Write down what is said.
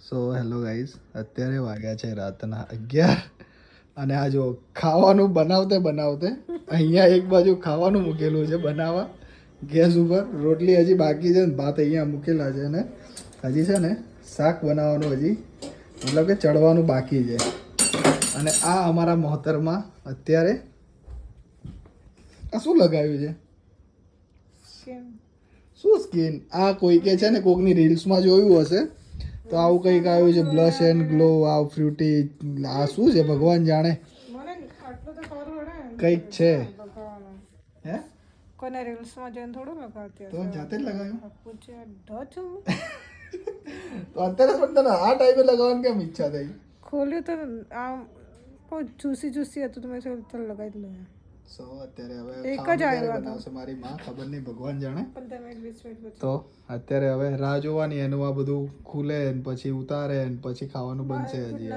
So hello guys, અત્યારે વાગ્યા છે રાતના 11 અને આ જો ખાવાનું બનાવતે બનાવતે અહીંયા એક બાજુ ખાવાનું મૂકેલું છે બનાવવા ગેસ ઉપર. રોટલી હજી બાકી છે ને ભાત અહીંયા મૂકેલા છે અને હજી છે ને શાક બનાવવાનું હજી મતલબ કે ચડવાનું બાકી છે. અને આ અમારા મોહતરમાં અત્યારે આ શું લગાવ્યું છે? શું સ્કિન? આ કોઈ કે છે ને કોકની રીલ્સમાં જોયું હશે તો આવું કંઈક આવ્યું છે, બ્લશ એન્ડ ગ્લો, આ ફ્રૂટી, આ શું છે ભગવાન જાણે, કંઈક છે. હે કોને રીલ્સમાં જોઈને થોડું લગાવતી તો જાતે જ લગાવ્યું? પૂછે ઢ છું તો અત્યારે પણ તને આ ટાઈમે લગાવવાની કેમ ઈચ્છા થઈ? ખોલ્યું તો આમ બહુ જ્યુસી જ્યુસી હતું તો મેં ચાલ લગાવી દઉં. સો અત્યારે હવે એક જ ખાવાનું આવ્યો ક્યારે હતો. બનાવશે મારી માં, ખબર નહીં, ભગવાન જાણે. 15 મિનિટ 20 મિનિટ પછી તો અત્યારે હવે રાહ જોવાની, એનું આ બધું ખુલે ને પછી ઉતારે ને પછી ખાવાનું બનશે. હજી